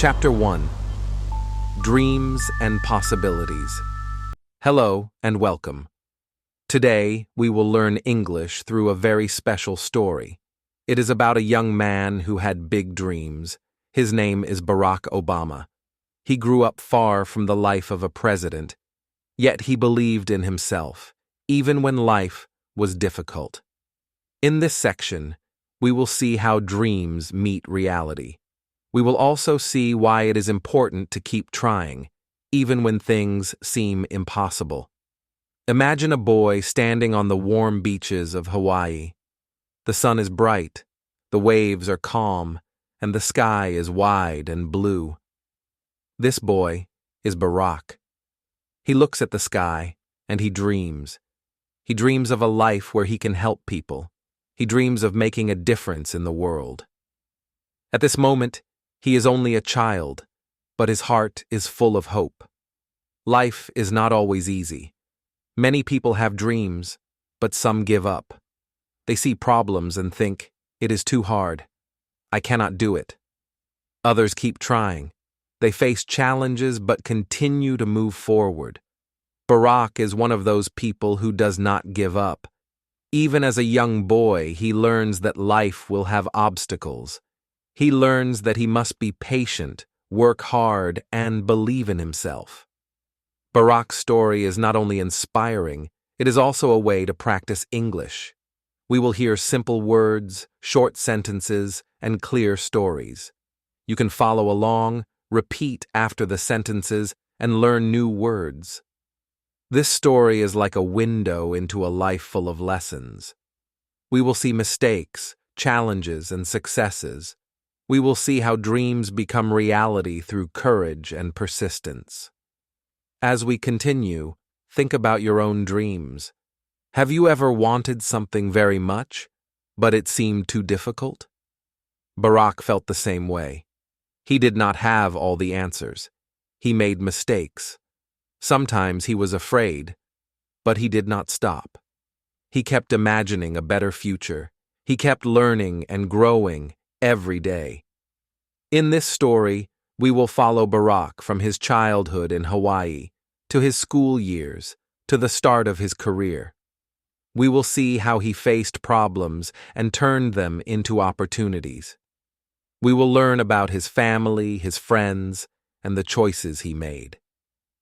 Chapter 1. Dreams and Possibilities. Hello and welcome. Today, we will learn English through a very special story. It is about a young man who had big dreams. His name is Barack Obama. He grew up far from the life of a president, yet he believed in himself, even when life was difficult. In this section, we will see how dreams meet reality. We will also see why it is important to keep trying, even when things seem impossible. Imagine a boy standing on the warm beaches of Hawaii. The sun is bright, the waves are calm, and the sky is wide and blue. This boy is Barack. He looks at the sky, and he dreams. He dreams of a life where he can help people. He dreams of making a difference in the world. At this moment, he is only a child, but his heart is full of hope. Life is not always easy. Many people have dreams, but some give up. They see problems and think, it is too hard. I cannot do it. Others keep trying. They face challenges but continue to move forward. Barack is one of those people who does not give up. Even as a young boy, he learns that life will have obstacles. He learns that he must be patient, work hard, and believe in himself. Barack's story is not only inspiring, it is also a way to practice English. We will hear simple words, short sentences, and clear stories. You can follow along, repeat after the sentences, and learn new words. This story is like a window into a life full of lessons. We will see mistakes, challenges, and successes. We will see how dreams become reality through courage and persistence. As we continue, think about your own dreams. Have you ever wanted something very much, but it seemed too difficult? Barack felt the same way. He did not have all the answers. He made mistakes. Sometimes he was afraid, but he did not stop. He kept imagining a better future. He kept learning and growing every day. In this story, we will follow Barack from his childhood in Hawaii to his school years to the start of his career. We will see how he faced problems and turned them into opportunities. We will learn about his family, his friends, and the choices he made.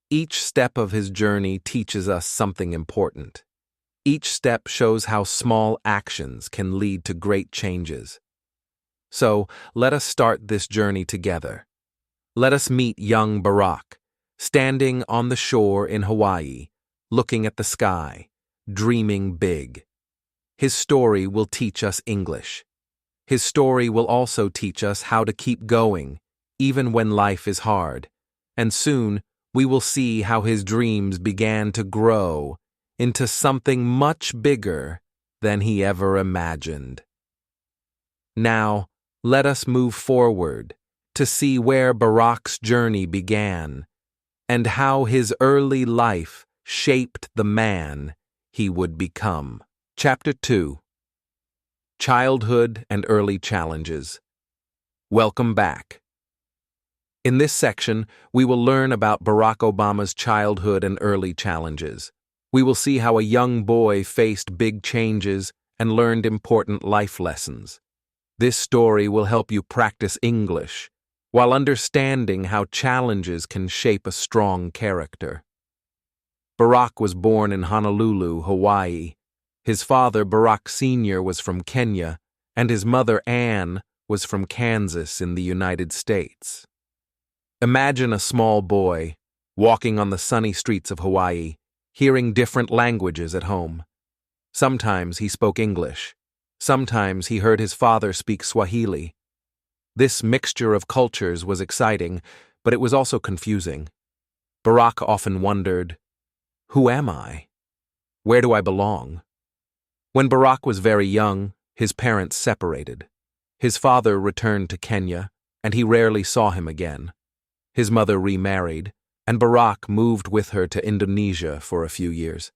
Each step of his journey teaches us something important. Each step shows how small actions can lead to great changes. So, let us start this journey together. Let us meet young Barack, standing on the shore in Hawaii, looking at the sky, dreaming big. His story will teach us English. His story will also teach us how to keep going, even when life is hard. And soon, we will see how his dreams began to grow into something much bigger than he ever imagined. Now, let us move forward to see where Barack's journey began and how his early life shaped the man he would become. Chapter 2. Childhood and Early Challenges. Welcome back. In this section, we will learn about Barack Obama's childhood and early challenges. We will see how a young boy faced big changes and learned important life lessons. This story will help you practice English while understanding how challenges can shape a strong character. Barack was born in Honolulu, Hawaii. His father, Barack Sr., was from Kenya, and his mother, Anne, was from Kansas in the United States. Imagine a small boy walking on the sunny streets of Hawaii, hearing different languages at home. Sometimes he spoke English. Sometimes he heard his father speak Swahili. This mixture of cultures was exciting, but it was also confusing. Barack often wondered, who am I? Where do I belong? When Barack was very young, his parents separated. His father returned to Kenya, and he rarely saw him again. His mother remarried, and Barack moved with her to Indonesia for a few years.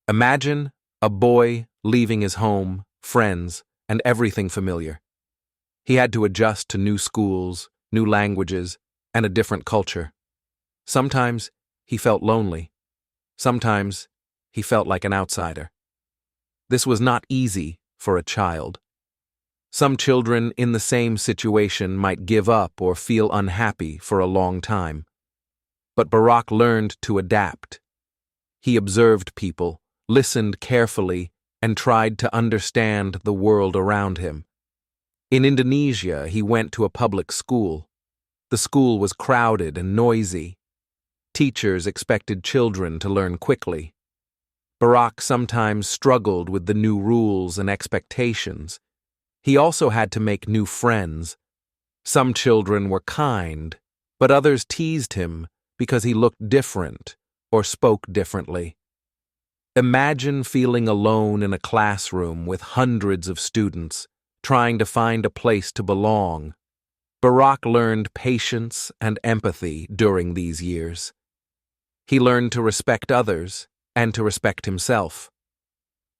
Imagine a boy leaving his home, friends, and everything familiar. He had to adjust to new schools, new languages, and a different culture. Sometimes he felt lonely. Sometimes he felt like an outsider. This was not easy for a child. Some children in the same situation might give up or feel unhappy for a long time. But Barack learned to adapt. He observed people, listened carefully, and tried to understand the world around him. In Indonesia, he went to a public school. The school was crowded and noisy. Teachers expected children to learn quickly. Barack sometimes struggled with the new rules and expectations. He also had to make new friends. Some children were kind, but others teased him because he looked different or spoke differently. Imagine feeling alone in a classroom with hundreds of students, trying to find a place to belong. Barack learned patience and empathy during these years. He learned to respect others and to respect himself.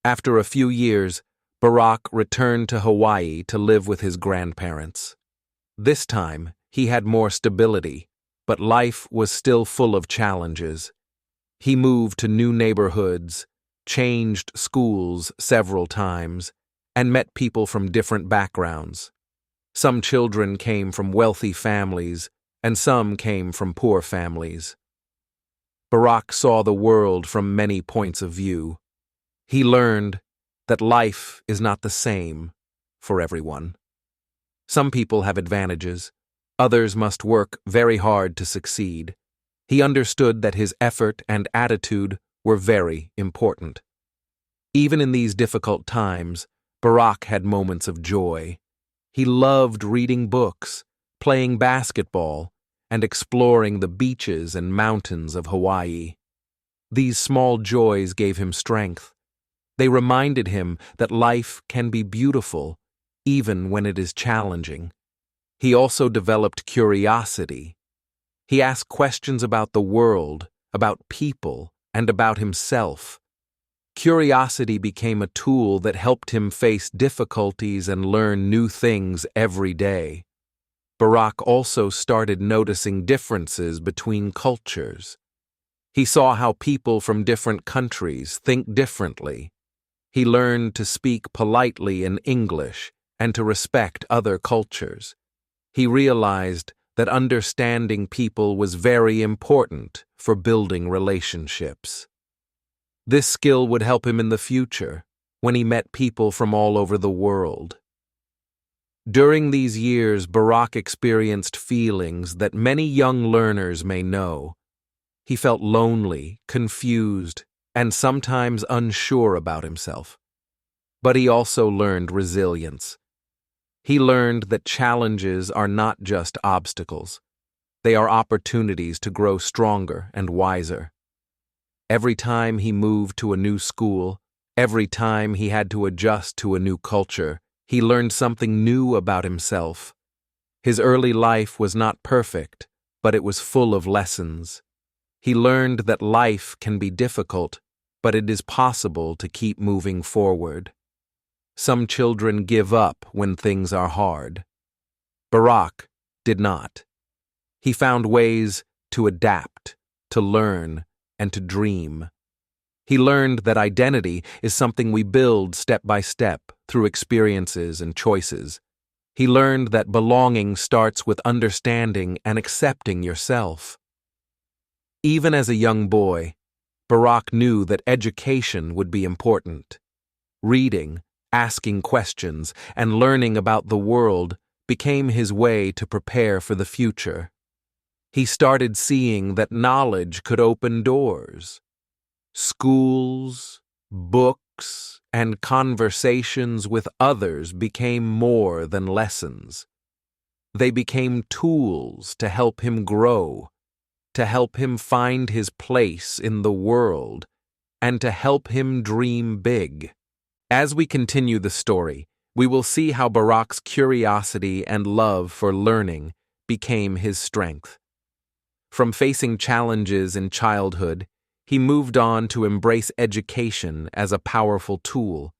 After a few years, Barack returned to Hawaii to live with his grandparents. This time, he had more stability, but life was still full of challenges. He moved to new neighborhoods, changed schools several times, and met people from different backgrounds. Some children came from wealthy families, and some came from poor families. Barack saw the world from many points of view. He learned that life is not the same for everyone. Some people have advantages. Others must work very hard to succeed. He understood that his effort and attitude were very important. Even in these difficult times, Barack had moments of joy. He loved reading books, playing basketball, and exploring the beaches and mountains of Hawaii. These small joys gave him strength. They reminded him that life can be beautiful, even when it is challenging. He also developed curiosity. He asked questions about the world, about people, and about himself. Curiosity became a tool that helped him face difficulties and learn new things every day. Barack also started noticing differences between cultures. He saw how people from different countries think differently. He learned to speak politely in English and to respect other cultures. He realized that understanding people was very important for building relationships. This skill would help him in the future when he met people from all over the world. During these years, Barack experienced feelings that many young learners may know. He felt lonely, confused, and sometimes unsure about himself. But he also learned resilience. He learned that challenges are not just obstacles. They are opportunities to grow stronger and wiser. Every time he moved to a new school, every time he had to adjust to a new culture, he learned something new about himself. His early life was not perfect, but it was full of lessons. He learned that life can be difficult, but it is possible to keep moving forward. Some children give up when things are hard. Barack did not. He found ways to adapt, to learn, and to dream. He learned that identity is something we build step by step through experiences and choices. He learned that belonging starts with understanding and accepting yourself. Even as a young boy, Barack knew that education would be important. Reading, asking questions, and learning about the world became his way to prepare for the future. He started seeing that knowledge could open doors. Schools, books, and conversations with others became more than lessons. They became tools to help him grow, to help him find his place in the world, and to help him dream big. As we continue the story, we will see how Barack's curiosity and love for learning became his strength. From facing challenges in childhood, he moved on to embrace education as a powerful tool.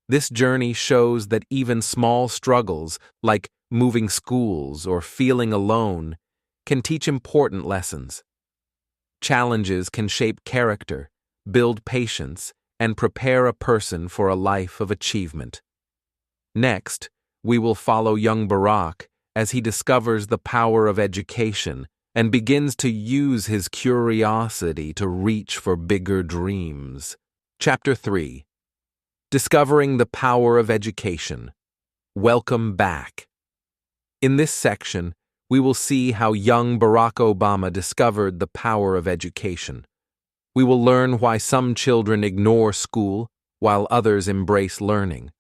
This journey shows that even small struggles, like moving schools, or feeling alone can teach important lessons. Challenges can shape character, build patience, and prepare a person for a life of achievement. Next, we will follow young Barack as he discovers the power of education and begins to use his curiosity to reach for bigger dreams. Chapter 3. Discovering the Power of Education. Welcome back. In this section, we will see how young Barack Obama discovered the power of education. We will learn why some children ignore school while others embrace learning.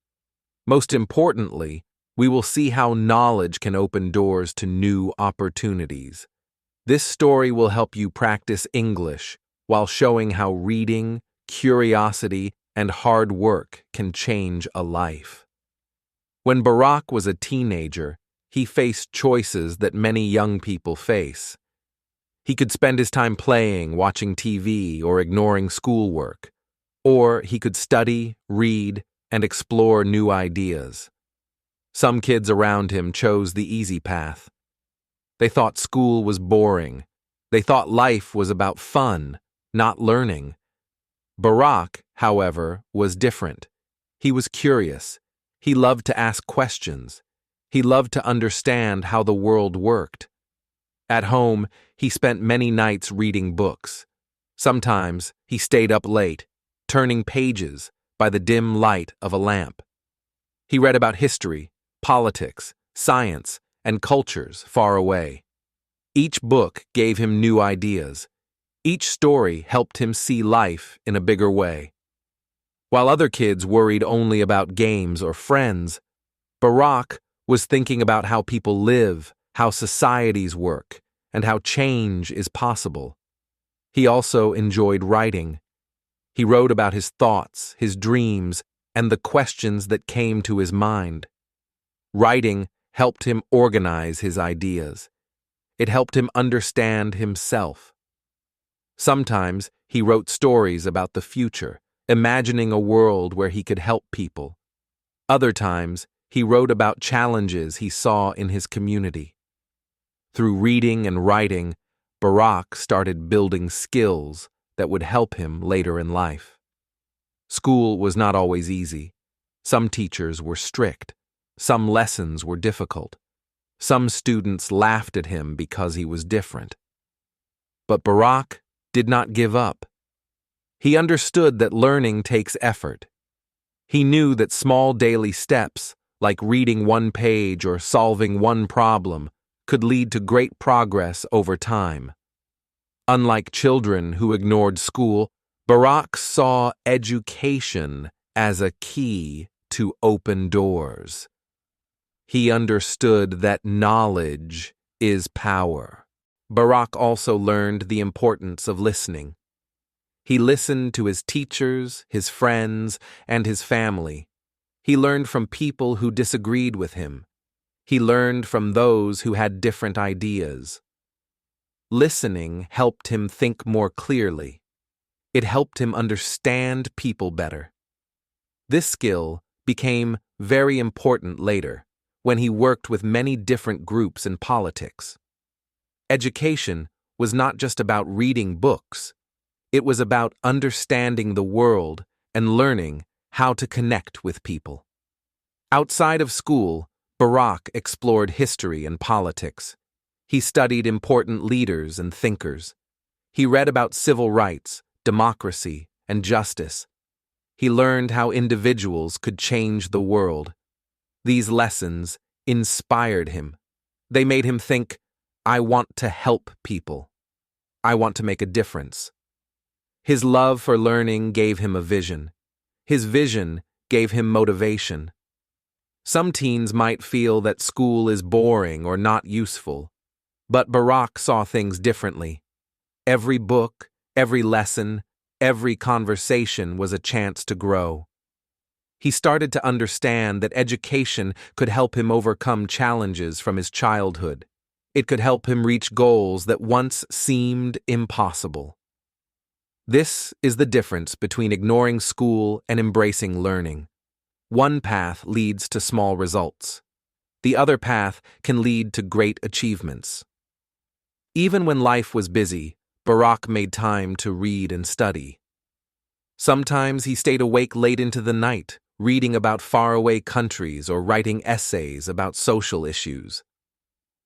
Most importantly, we will see how knowledge can open doors to new opportunities. This story will help you practice English while showing how reading, curiosity, and hard work can change a life. When Barack was a teenager, he faced choices that many young people face. He could spend his time playing, watching TV, or ignoring schoolwork. Or he could study, read, and explore new ideas. Some kids around him chose the easy path. They thought school was boring. They thought life was about fun, not learning. Barack, however, was different. He was curious. He loved to ask questions. He loved to understand how the world worked. At home, he spent many nights reading books. Sometimes he stayed up late, turning pages by the dim light of a lamp. He read about history, politics, science, and cultures far away. Each book gave him new ideas. Each story helped him see life in a bigger way. While other kids worried only about games or friends, Barack was thinking about how people live, how societies work, and how change is possible. He also enjoyed writing. He wrote about his thoughts, his dreams, and the questions that came to his mind. Writing helped him organize his ideas. It helped him understand himself. Sometimes he wrote stories about the future, imagining a world where he could help people. Other times, he wrote about challenges he saw in his community. Through reading and writing, Barack started building skills that would help him later in life. School was not always easy. Some teachers were strict. Some lessons were difficult. Some students laughed at him because he was different. But Barack did not give up. He understood that learning takes effort. He knew that small daily steps, like reading one page or solving one problem, could lead to great progress over time. Unlike children who ignored school, Barack saw education as a key to open doors. He understood that knowledge is power. Barack also learned the importance of listening. He listened to his teachers, his friends, and his family. He learned from people who disagreed with him. He learned from those who had different ideas. Listening helped him think more clearly. It helped him understand people better. This skill became very important later, when he worked with many different groups in politics. Education was not just about reading books. It was about understanding the world and learning how to connect with people. Outside of school, Barack explored history and politics. He studied important leaders and thinkers. He read about civil rights, democracy, and justice. He learned how individuals could change the world. These lessons inspired him. They made him think, I want to help people. I want to make a difference. His love for learning gave him a vision. His vision gave him motivation. Some teens might feel that school is boring or not useful, but Barack saw things differently. Every book, every lesson, every conversation was a chance to grow. He started to understand that education could help him overcome challenges from his childhood. It could help him reach goals that once seemed impossible. This is the difference between ignoring school and embracing learning. One path leads to small results. The other path can lead to great achievements. Even when life was busy, Barack made time to read and study. Sometimes he stayed awake late into the night, reading about faraway countries or writing essays about social issues.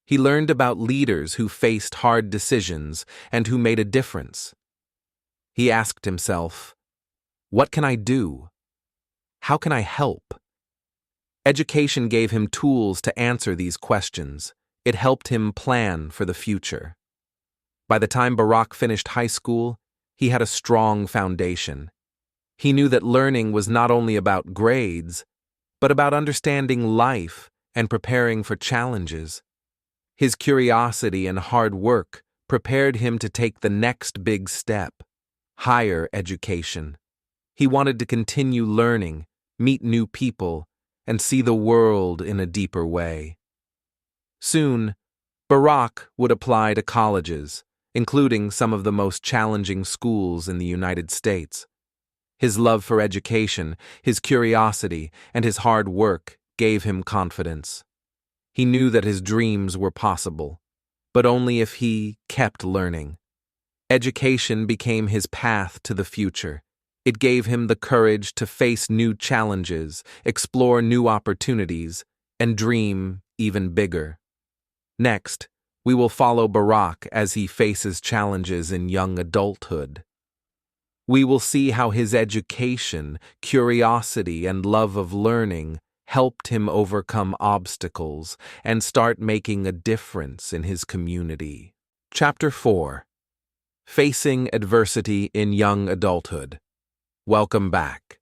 He learned about leaders who faced hard decisions and who made a difference. He asked himself, "What can I do? How can I help?" Education gave him tools to answer these questions. It helped him plan for the future. By the time Barack finished high school, he had a strong foundation. He knew that learning was not only about grades, but about understanding life and preparing for challenges. His curiosity and hard work prepared him to take the next big step, higher education. He wanted to continue learning, meet new people, and see the world in a deeper way. Soon, Barack would apply to colleges, including some of the most challenging schools in the United States. His love for education, his curiosity, and his hard work gave him confidence. He knew that his dreams were possible, but only if he kept learning. Education became his path to the future. It gave him the courage to face new challenges, explore new opportunities, and dream even bigger. Next, we will follow Barack as he faces challenges in young adulthood. We will see how his education, curiosity, and love of learning helped him overcome obstacles and start making a difference in his community. Chapter 4. Facing Adversity in Young Adulthood. Welcome back.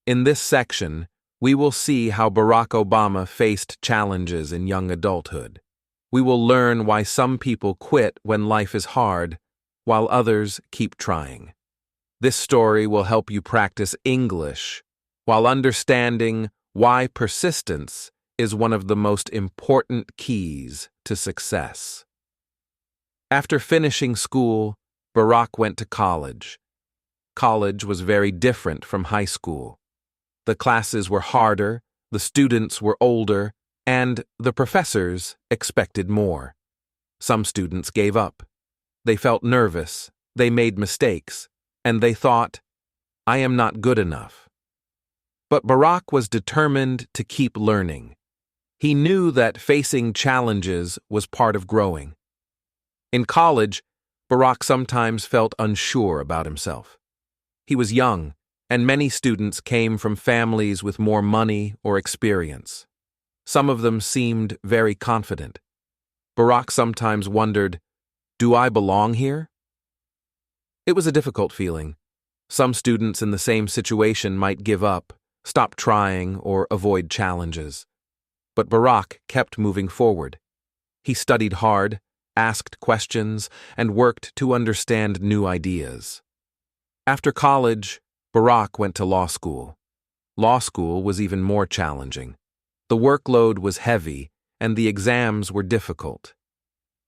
In this section, we will see how Barack Obama faced challenges in young adulthood. We will learn why some people quit when life is hard, while others keep trying. This story will help you practice English while understanding why persistence is one of the most important keys to success. After finishing school, Barack went to college. College was very different from high school. The classes were harder, the students were older, and the professors expected more. Some students gave up. They felt nervous, they made mistakes, and they thought, "I am not good enough." But Barack was determined to keep learning. He knew that facing challenges was part of growing. In college, Barack sometimes felt unsure about himself. He was young, and many students came from families with more money or experience. Some of them seemed very confident. Barack sometimes wondered, "Do I belong here?" It was a difficult feeling. Some students in the same situation might give up, stop trying, or avoid challenges. But Barack kept moving forward. He studied hard, asked questions, and worked to understand new ideas. After college, Barack went to law school. Law school was even more challenging. The workload was heavy, and the exams were difficult.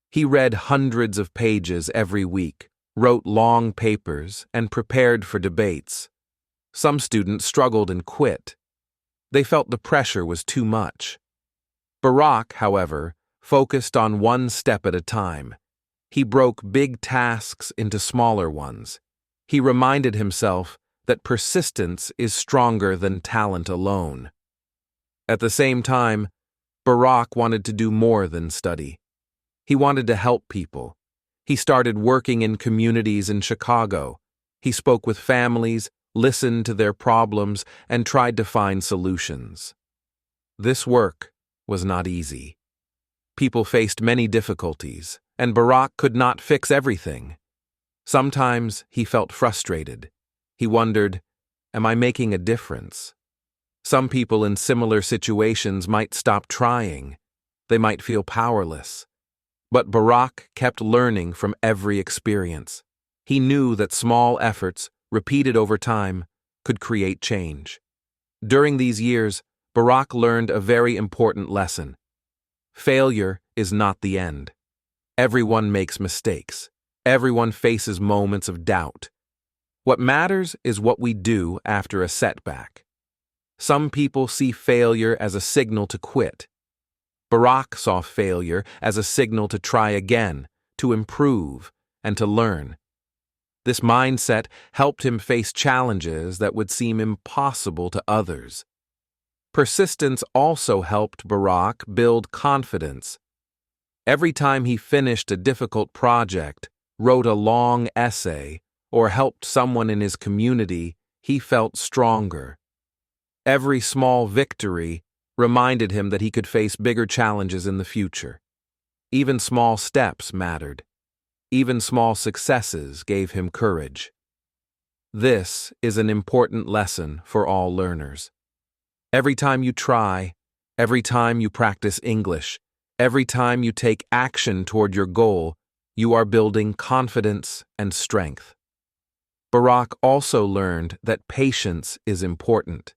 He read hundreds of pages every week, wrote long papers, and prepared for debates. Some students struggled and quit. They felt the pressure was too much. Barack, however, focused on one step at a time. He broke big tasks into smaller ones. He reminded himself that persistence is stronger than talent alone. At the same time, Barack wanted to do more than study. He wanted to help people. He started working in communities in Chicago. He spoke with families, listened to their problems, and tried to find solutions. This work was not easy. People faced many difficulties, and Barack could not fix everything. Sometimes he felt frustrated. He wondered, "Am I making a difference?" Some people in similar situations might stop trying. They might feel powerless. But Barack kept learning from every experience. He knew that small efforts, repeated over time, could create change. During these years, Barack learned a very important lesson. Failure is not the end. Everyone makes mistakes. Everyone faces moments of doubt. What matters is what we do after a setback. Some people see failure as a signal to quit. Barack saw failure as a signal to try again, to improve, and to learn. This mindset helped him face challenges that would seem impossible to others. Persistence also helped Barack build confidence. Every time he finished a difficult project, wrote a long essay, or helped someone in his community, he felt stronger. Every small victory reminded him that he could face bigger challenges in the future. Even small steps mattered. Even small successes gave him courage. This is an important lesson for all learners. Every time you try, every time you practice English, every time you take action toward your goal, you are building confidence and strength. Barack also learned that patience is important.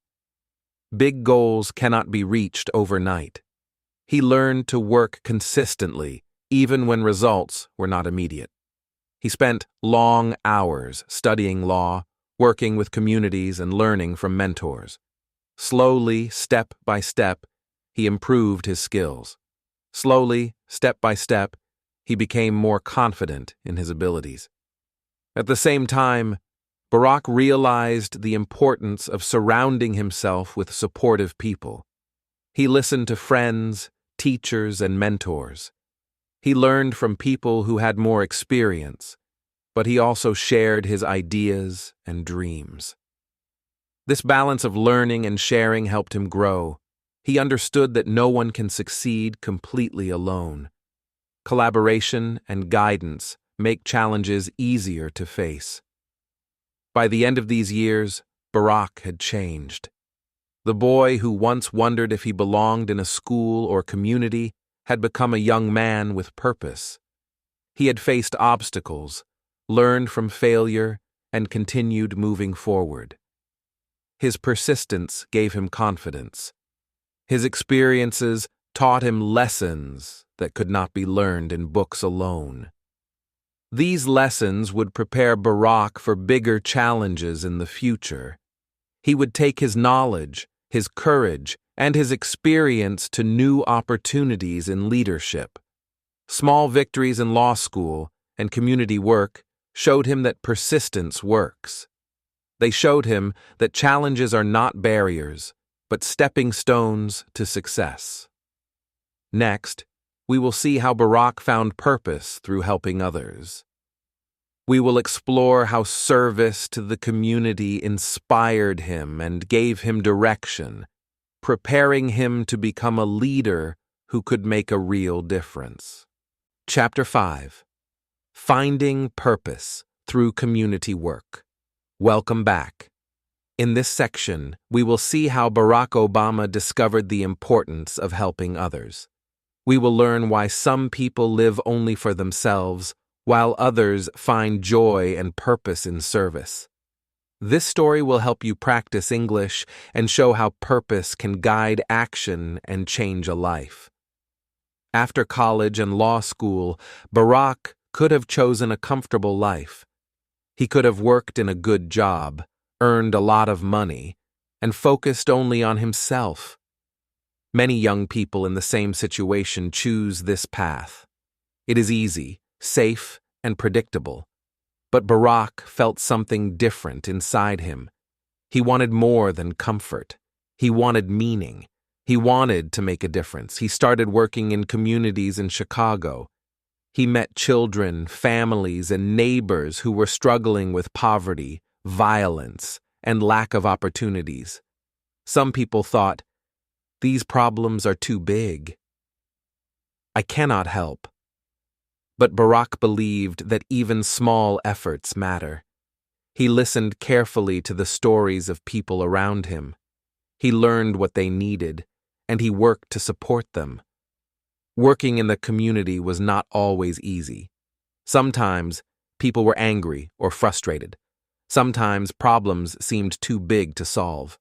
Big goals cannot be reached overnight. He learned to work consistently, even when results were not immediate. He spent long hours studying law, working with communities, and learning from mentors. Slowly, step by step, he improved his skills. Slowly, step by step, he became more confident in his abilities. At the same time, Barack realized the importance of surrounding himself with supportive people. He listened to friends, teachers, and mentors. He learned from people who had more experience, but he also shared his ideas and dreams. This balance of learning and sharing helped him grow. He understood that no one can succeed completely alone. Collaboration and guidance make challenges easier to face. By the end of these years, Barack had changed. The boy who once wondered if he belonged in a school or community had become a young man with purpose. He had faced obstacles, learned from failure, and continued moving forward. His persistence gave him confidence. His experiences taught him lessons that could not be learned in books alone. These lessons would prepare Barack for bigger challenges in the future. He would take his knowledge, his courage, and his experience to new opportunities in leadership. Small victories in law school and community work showed him that persistence works. They showed him that challenges are not barriers, but stepping stones to success. Next, we will see how Barack found purpose through helping others. We will explore how service to the community inspired him and gave him direction, preparing him to become a leader who could make a real difference. Chapter 5. Finding Purpose Through Community Work. Welcome back. In this section, we will see how Barack Obama discovered the importance of helping others. We will learn why some people live only for themselves, while others find joy and purpose in service. This story will help you practice English and show how purpose can guide action and change a life. After college and law school, Barack could have chosen a comfortable life. He could have worked in a good job, earned a lot of money, and focused only on himself. Many young people in the same situation choose this path. It is easy, safe, and predictable. But Barack felt something different inside him. He wanted more than comfort. He wanted meaning. He wanted to make a difference. He started working in communities in Chicago. He met children, families, and neighbors who were struggling with poverty, violence, and lack of opportunities. Some people thought, "These problems are too big. I cannot help." But Barack believed that even small efforts matter. He listened carefully to the stories of people around him. He learned what they needed, and he worked to support them. Working in the community was not always easy. Sometimes people were angry or frustrated. Sometimes problems seemed too big to solve.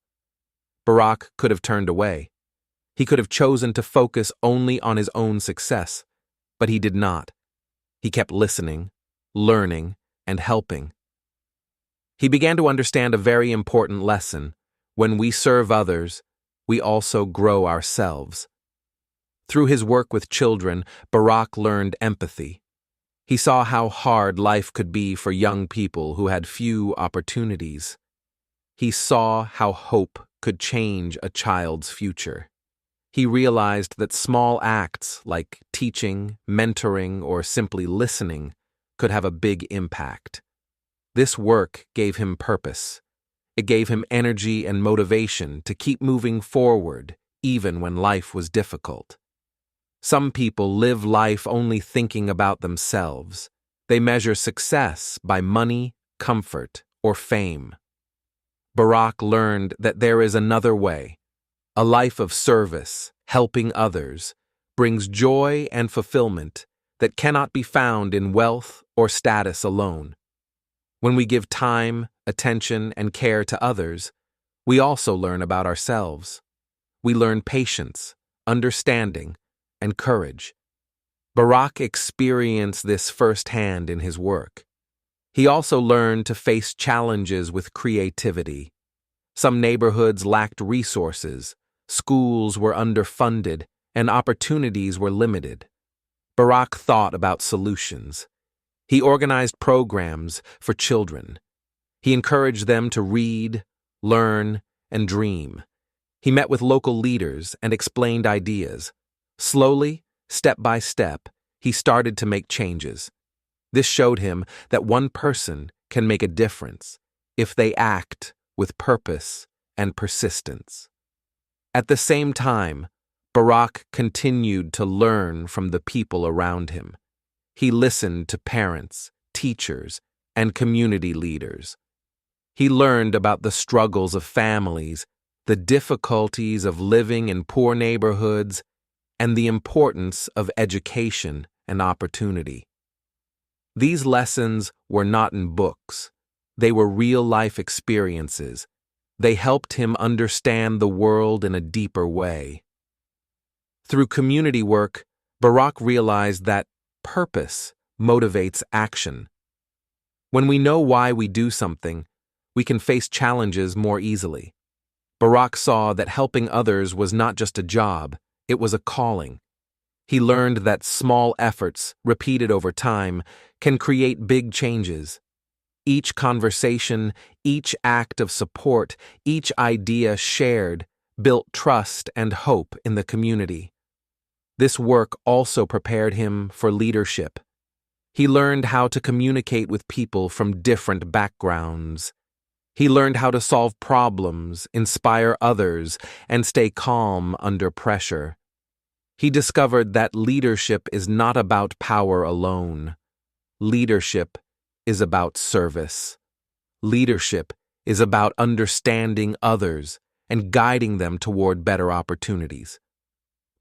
Barack could have turned away. He could have chosen to focus only on his own success, but he did not. He kept listening, learning, and helping. He began to understand a very important lesson. When we serve others, we also grow ourselves. Through his work with children, Barack learned empathy. He saw how hard life could be for young people who had few opportunities. He saw how hope could change a child's future. He realized that small acts like teaching, mentoring, or simply listening could have a big impact. This work gave him purpose. It gave him energy and motivation to keep moving forward, even when life was difficult. Some people live life only thinking about themselves. They measure success by money, comfort, or fame. Barack learned that there is another way. A life of service, helping others, brings joy and fulfillment that cannot be found in wealth or status alone. When we give time, attention, and care to others, we also learn about ourselves. We learn patience, understanding, and courage. Barack experienced this firsthand in his work. He also learned to face challenges with creativity. Some neighborhoods lacked resources, schools were underfunded, and opportunities were limited. Barack thought about solutions. He organized programs for children. He encouraged them to read, learn, and dream. He met with local leaders and explained ideas. Slowly, step by step, he started to make changes. This showed him that one person can make a difference if they act with purpose and persistence. At the same time, Barack continued to learn from the people around him. He listened to parents, teachers, and community leaders. He learned about the struggles of families, the difficulties of living in poor neighborhoods, and the importance of education and opportunity. These lessons were not in books. They were real-life experiences. They helped him understand the world in a deeper way. Through community work, Barack realized that purpose motivates action. When we know why we do something, we can face challenges more easily. Barack saw that helping others was not just a job, it was a calling. He learned that small efforts, repeated over time, can create big changes. Each conversation, each act of support, each idea shared, built trust and hope in the community. This work also prepared him for leadership. He learned how to communicate with people from different backgrounds. He learned how to solve problems, inspire others, and stay calm under pressure. He discovered that leadership is not about power alone. Leadership is about service. Leadership is about understanding others and guiding them toward better opportunities.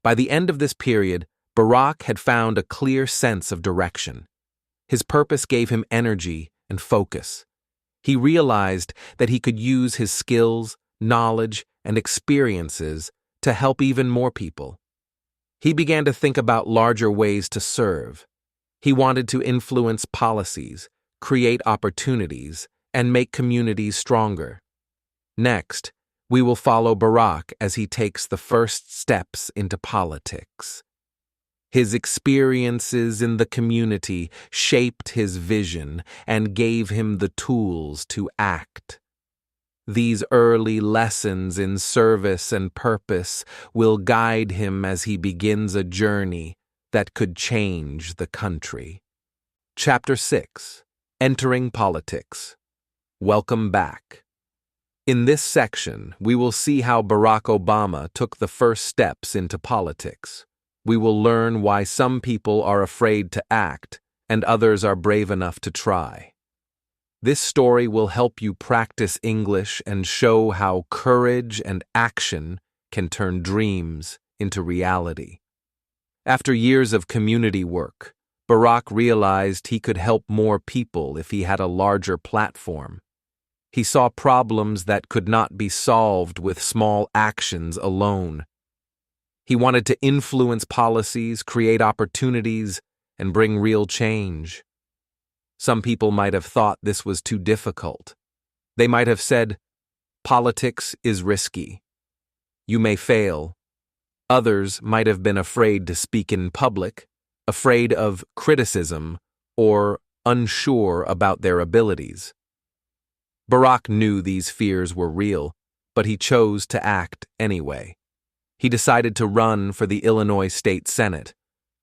By the end of this period, Barack had found a clear sense of direction. His purpose gave him energy and focus. He realized that he could use his skills, knowledge, and experiences to help even more people. He began to think about larger ways to serve. He wanted to influence policies, create opportunities, and make communities stronger. Next, we will follow Barack as he takes the first steps into politics. His experiences in the community shaped his vision and gave him the tools to act. These early lessons in service and purpose will guide him as he begins a journey that could change the country. Chapter 6: Entering Politics. Welcome back. In this section, we will see how Barack Obama took the first steps into politics. We will learn why some people are afraid to act and others are brave enough to try. This story will help you practice English and show how courage and action can turn dreams into reality. After years of community work, Barack realized he could help more people if he had a larger platform. He saw problems that could not be solved with small actions alone. He wanted to influence policies, create opportunities, and bring real change. Some people might have thought this was too difficult. They might have said, "Politics is risky. You may fail." Others might have been afraid to speak in public, afraid of criticism, or unsure about their abilities. Barack knew these fears were real, but he chose to act anyway. He decided to run for the Illinois State Senate.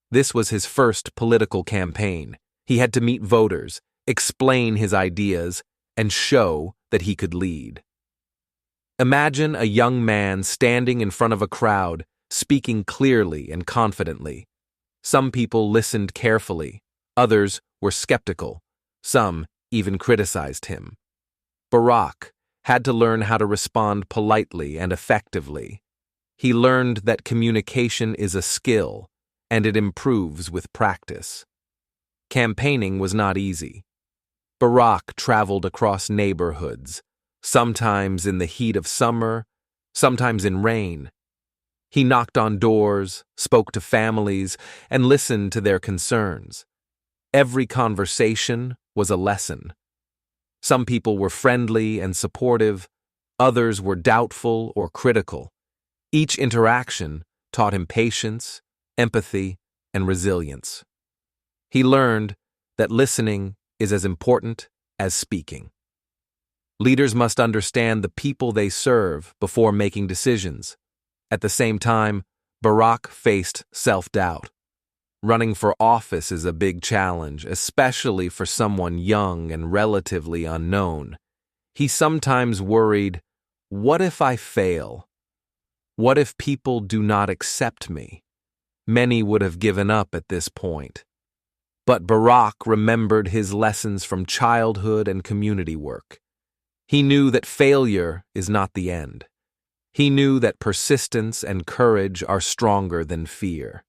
This was his first political campaign. He had to meet voters, explain his ideas, and show that he could lead. Imagine a young man standing in front of a crowd, speaking clearly and confidently. Some people listened carefully, others were skeptical, some even criticized him. Barack had to learn how to respond politely and effectively. He learned that communication is a skill, and it improves with practice. Campaigning was not easy. Barack traveled across neighborhoods, sometimes in the heat of summer, sometimes in rain. He knocked on doors, spoke to families, and listened to their concerns. Every conversation was a lesson. Some people were friendly and supportive, others were doubtful or critical. Each interaction taught him patience, empathy, and resilience. He learned that listening is as important as speaking. Leaders must understand the people they serve before making decisions. At the same time, Barack faced self-doubt. Running for office is a big challenge, especially for someone young and relatively unknown. He sometimes worried, what if I fail? What if people do not accept me? Many would have given up at this point. But Barack remembered his lessons from childhood and community work. He knew that failure is not the end. He knew that persistence and courage are stronger than fear.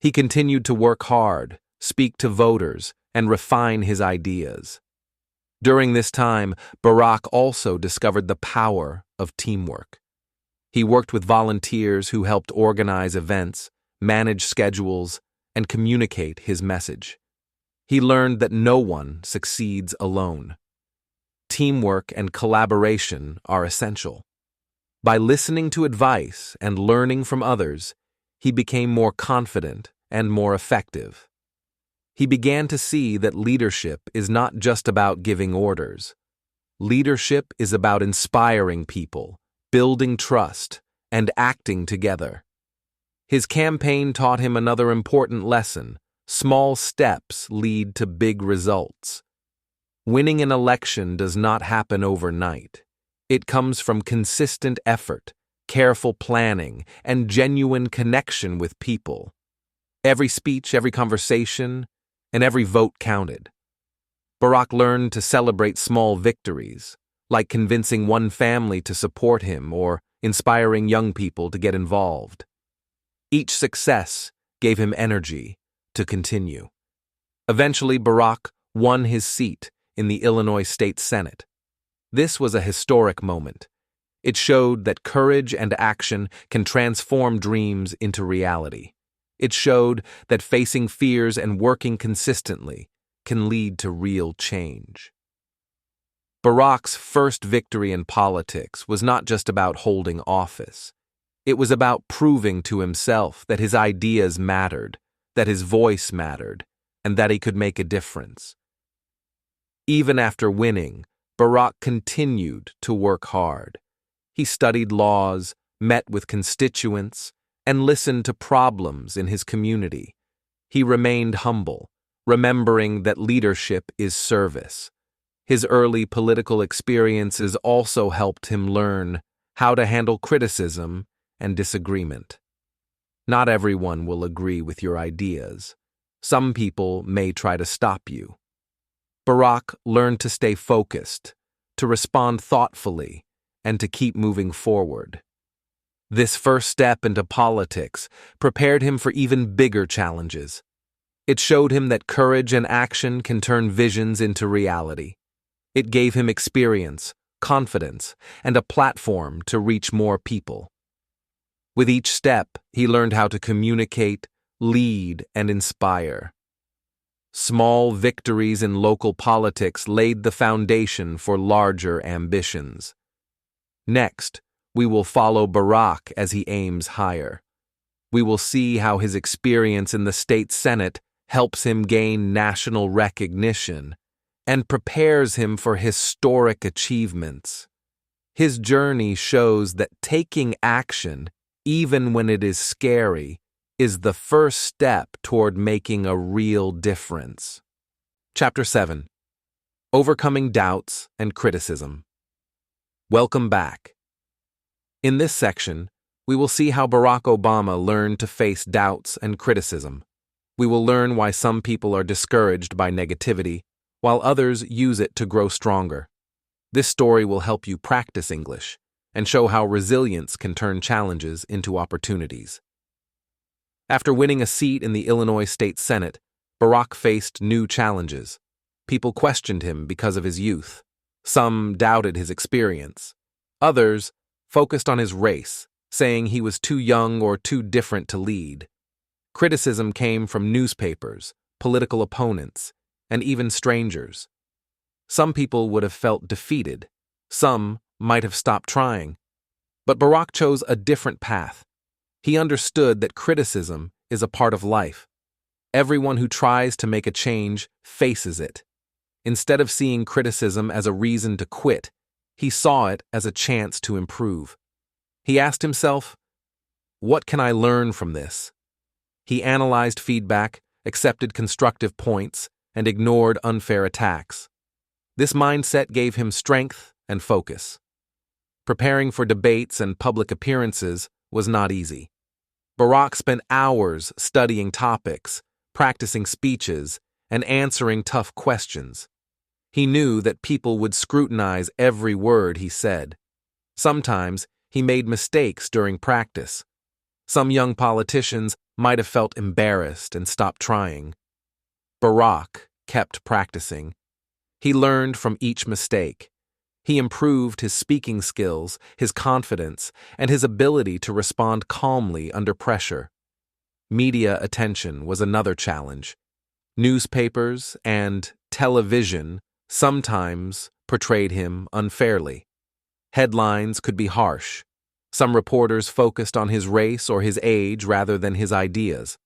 He continued to work hard, speak to voters, and refine his ideas. During this time, Barack also discovered the power of teamwork. He worked with volunteers who helped organize events, manage schedules, and communicate his message. He learned that no one succeeds alone. Teamwork and collaboration are essential. By listening to advice and learning from others, he became more confident and more effective. He began to see that leadership is not just about giving orders. Leadership is about inspiring people, building trust, and acting together. His campaign taught him another important lesson: small steps lead to big results. Winning an election does not happen overnight. It comes from consistent effort, careful planning, and genuine connection with people. Every speech, every conversation, and every vote counted. Barack learned to celebrate small victories, like convincing one family to support him or inspiring young people to get involved. Each success gave him energy to continue. Eventually, Barack won his seat in the Illinois State Senate. This was a historic moment. It showed that courage and action can transform dreams into reality. It showed that facing fears and working consistently can lead to real change. Barack's first victory in politics was not just about holding office. It was about proving to himself that his ideas mattered, that his voice mattered, and that he could make a difference. Even after winning, Barack continued to work hard. He studied laws, met with constituents, and listened to problems in his community. He remained humble, remembering that leadership is service. His early political experiences also helped him learn how to handle criticism and disagreement. Not everyone will agree with your ideas. Some people may try to stop you. Barack learned to stay focused, to respond thoughtfully, and to keep moving forward. This first step into politics prepared him for even bigger challenges. It showed him that courage and action can turn visions into reality. It gave him experience, confidence, and a platform to reach more people. With each step, he learned how to communicate, lead, and inspire. Small victories in local politics laid the foundation for larger ambitions. Next, we will follow Barack as he aims higher. We will see how his experience in the state Senate helps him gain national recognition and prepares him for historic achievements. His journey shows that taking action, even when it is scary, is the first step toward making a real difference. Chapter 7. Overcoming Doubts and Criticism. Welcome back. In this section, we will see how Barack Obama learned to face doubts and criticism. We will learn why some people are discouraged by negativity, while others use it to grow stronger. This story will help you practice English and show how resilience can turn challenges into opportunities. After winning a seat in the Illinois State Senate, Barack faced new challenges. People questioned him because of his youth. Some doubted his experience. Others focused on his race, saying he was too young or too different to lead. Criticism came from newspapers, political opponents, and even strangers. Some people would have felt defeated. Some might have stopped trying. But Barack chose a different path. He understood that criticism is a part of life. Everyone who tries to make a change faces it. Instead of seeing criticism as a reason to quit, he saw it as a chance to improve. He asked himself, "What can I learn from this?" He analyzed feedback, accepted constructive points, and ignored unfair attacks. This mindset gave him strength and focus. Preparing for debates and public appearances was not easy. Barack spent hours studying topics, practicing speeches, and answering tough questions. He knew that people would scrutinize every word he said. Sometimes he made mistakes during practice. Some young politicians might have felt embarrassed and stopped trying. Barack kept practicing. He learned from each mistake. He improved his speaking skills, his confidence, and his ability to respond calmly under pressure. Media attention was another challenge. Newspapers and television sometimes portrayed him unfairly. Headlines could be harsh. Some reporters focused on his race or his age rather than his ideas.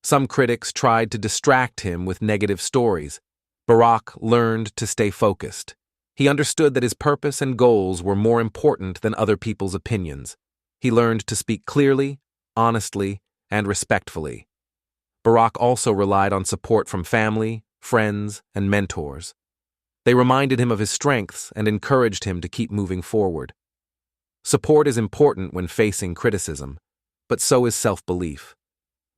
Some critics tried to distract him with negative stories. Barack learned to stay focused. He understood that his purpose and goals were more important than other people's opinions. He learned to speak clearly, honestly, and respectfully. Barack also relied on support from family, friends, and mentors. They reminded him of his strengths and encouraged him to keep moving forward. Support is important when facing criticism, but so is self-belief.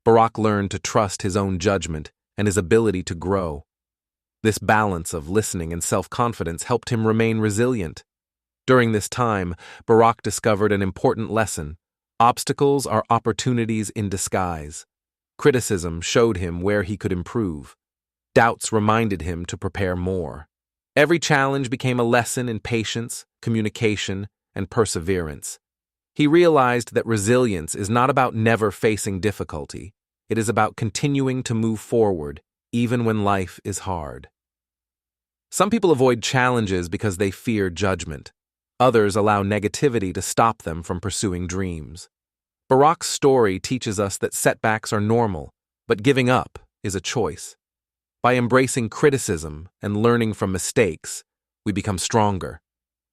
Barack learned to trust his own judgment and his ability to grow. This balance of listening and self-confidence helped him remain resilient. During this time, Barack discovered an important lesson. Obstacles are opportunities in disguise. Criticism showed him where he could improve. Doubts reminded him to prepare more. Every challenge became a lesson in patience, communication, and perseverance. He realized that resilience is not about never facing difficulty. It is about continuing to move forward, even when life is hard. Some people avoid challenges because they fear judgment. Others allow negativity to stop them from pursuing dreams. Barack's story teaches us that setbacks are normal, but giving up is a choice. By embracing criticism and learning from mistakes, we become stronger.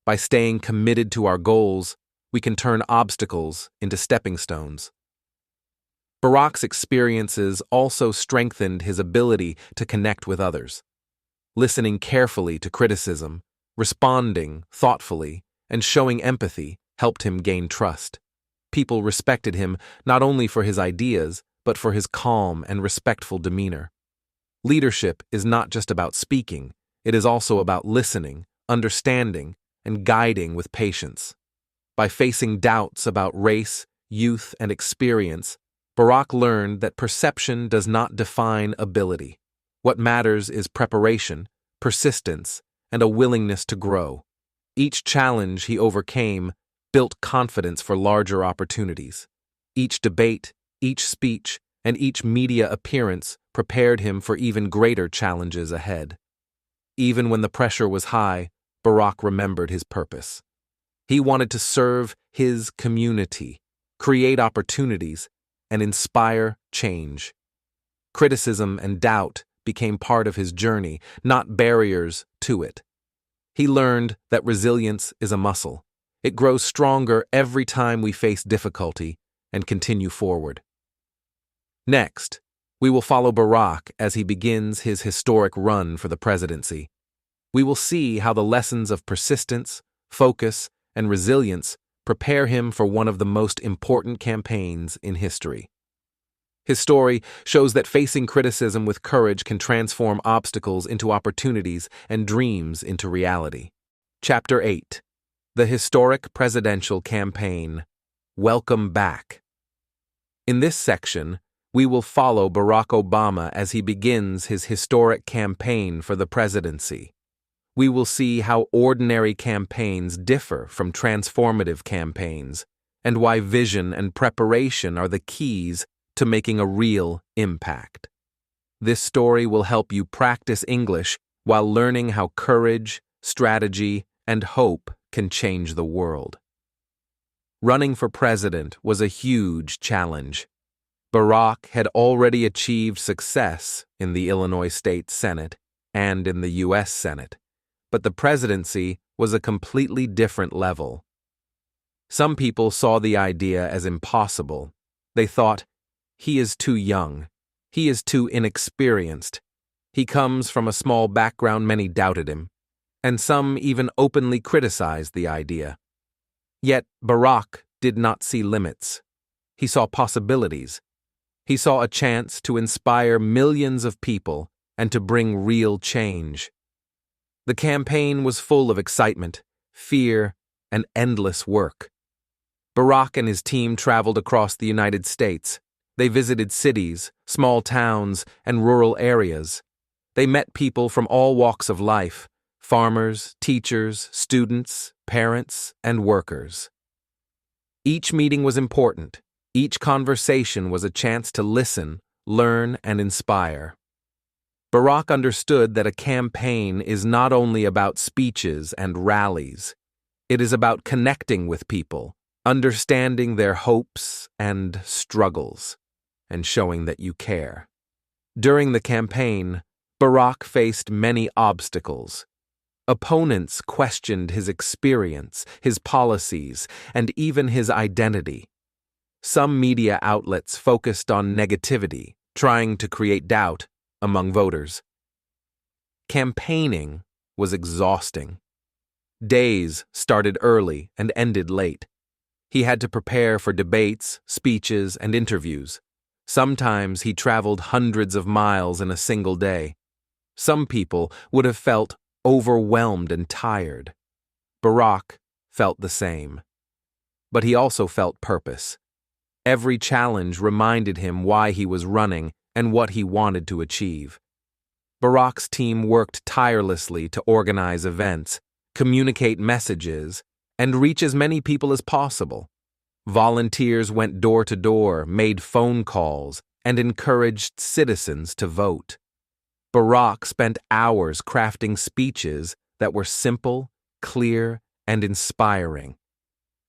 By staying committed to our goals, we can turn obstacles into stepping stones. Barack's experiences also strengthened his ability to connect with others. Listening carefully to criticism, responding thoughtfully, and showing empathy helped him gain trust. People respected him not only for his ideas, but for his calm and respectful demeanor. Leadership is not just about speaking, it is also about listening, understanding, and guiding with patience. By facing doubts about race, youth, and experience, Barack learned that perception does not define ability. What matters is preparation, persistence, and a willingness to grow. Each challenge he overcame built confidence for larger opportunities. Each debate, each speech, and each media appearance prepared him for even greater challenges ahead. Even when the pressure was high, Barack remembered his purpose. He wanted to serve his community, create opportunities, and inspire change. Criticism and doubt became part of his journey, not barriers to it. He learned that resilience is a muscle. It grows stronger every time we face difficulty and continue forward. Next, we will follow Barack as he begins his historic run for the presidency. We will see how the lessons of persistence, focus, and resilience prepare him for one of the most important campaigns in history. His story shows that facing criticism with courage can transform obstacles into opportunities and dreams into reality. Chapter 8. The Historic Presidential Campaign. Welcome back. In this section, we will follow Barack Obama as he begins his historic campaign for the presidency. We will see how ordinary campaigns differ from transformative campaigns, and why vision and preparation are the keys to making a real impact. This story will help you practice English while learning how courage, strategy, and hope can change the world. Running for president was a huge challenge. Barack had already achieved success in the Illinois State Senate and in the U.S. Senate, but the presidency was a completely different level. Some people saw the idea as impossible. They thought, he is too young. He is too inexperienced. He comes from a small background, many doubted him, and some even openly criticized the idea. Yet Barack did not see limits. He saw possibilities. He saw a chance to inspire millions of people and to bring real change. The campaign was full of excitement, fear, and endless work. Barack and his team traveled across the United States. They visited cities, small towns, and rural areas. They met people from all walks of life: farmers, teachers, students, parents, and workers. Each meeting was important. Each conversation was a chance to listen, learn, and inspire. Barack understood that a campaign is not only about speeches and rallies. It is about connecting with people, understanding their hopes and struggles, and showing that you care. During the campaign, Barack faced many obstacles. Opponents questioned his experience, his policies, and even his identity. Some media outlets focused on negativity, trying to create doubt among voters. Campaigning was exhausting. Days started early and ended late. He had to prepare for debates, speeches, and interviews. Sometimes he traveled hundreds of miles in a single day. Some people would have felt overwhelmed and tired. Barack felt the same. But he also felt purpose. Every challenge reminded him why he was running and what he wanted to achieve. Barack's team worked tirelessly to organize events, communicate messages, and reach as many people as possible. Volunteers went door to door, made phone calls, and encouraged citizens to vote. Barack spent hours crafting speeches that were simple, clear, and inspiring.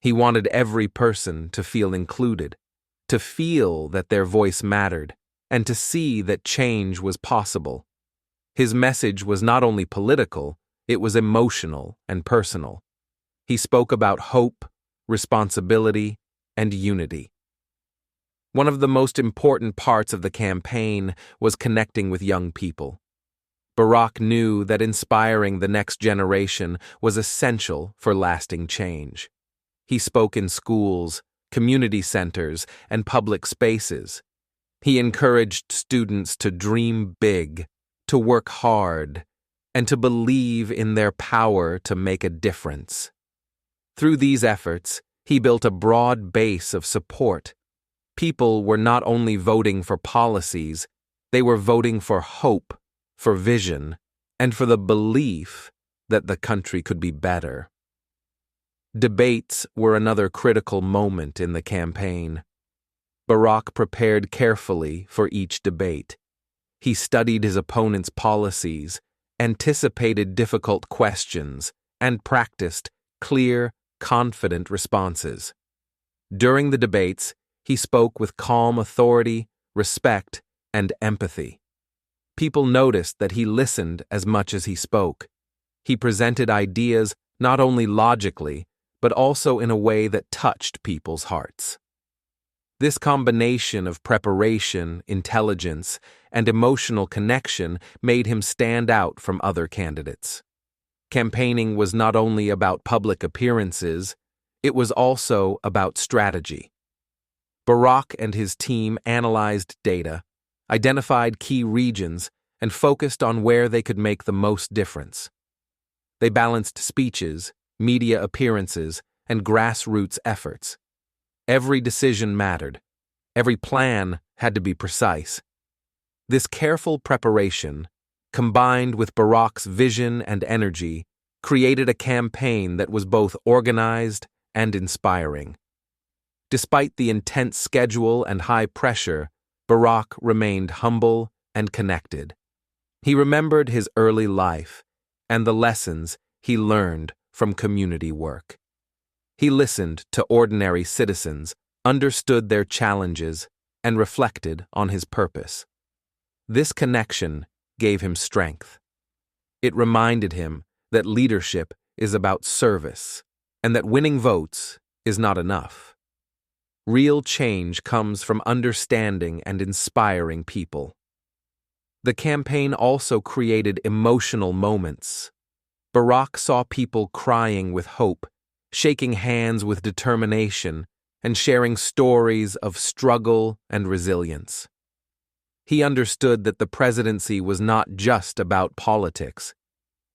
He wanted every person to feel included, to feel that their voice mattered, and to see that change was possible. His message was not only political, it was emotional and personal. He spoke about hope, responsibility, and unity. One of the most important parts of the campaign was connecting with young people. Barack knew that inspiring the next generation was essential for lasting change. He spoke in schools, community centers, and public spaces. He encouraged students to dream big, to work hard, and to believe in their power to make a difference. Through these efforts, he built a broad base of support. People were not only voting for policies, they were voting for hope, for vision, and for the belief that the country could be better. Debates were another critical moment in the campaign. Barack prepared carefully for each debate. He studied his opponent's policies, anticipated difficult questions, and practiced clear, confident responses. During the debates, He spoke with calm authority, respect, and empathy. People noticed that he listened as much as he spoke. He presented ideas not only logically, but also in a way that touched people's hearts. This combination of preparation, intelligence, and emotional connection made him stand out from other candidates. Campaigning was not only about public appearances, it was also about strategy. Barack and his team analyzed data, identified key regions, and focused on where they could make the most difference. They balanced speeches, media appearances, and grassroots efforts. Every decision mattered. Every plan had to be precise. This careful preparation, combined with Barack's vision and energy, created a campaign that was both organized and inspiring. Despite the intense schedule and high pressure, Barack remained humble and connected. He remembered his early life and the lessons he learned from community work. He listened to ordinary citizens, understood their challenges, and reflected on his purpose. This connection gave him strength. It reminded him that leadership is about service and that winning votes is not enough. Real change comes from understanding and inspiring people. The campaign also created emotional moments. Barack saw people crying with hope, shaking hands with determination, and sharing stories of struggle and resilience. He understood that the presidency was not just about politics.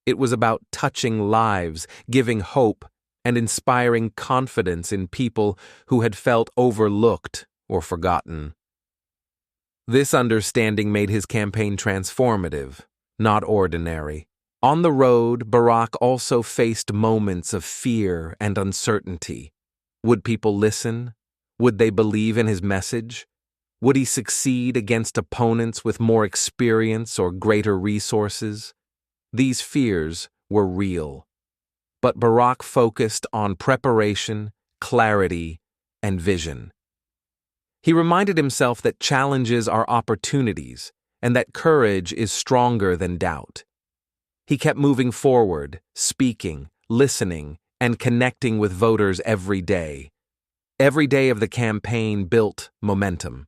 It was about touching lives, giving hope, and inspiring confidence in people who had felt overlooked or forgotten. This understanding made his campaign transformative, not ordinary. On the road, Barack also faced moments of fear and uncertainty. Would people listen? Would they believe in his message? Would he succeed against opponents with more experience or greater resources? These fears were real. But Barack focused on preparation, clarity, and vision. He reminded himself that challenges are opportunities and that courage is stronger than doubt. He kept moving forward, speaking, listening, and connecting with voters every day. Every day of the campaign built momentum.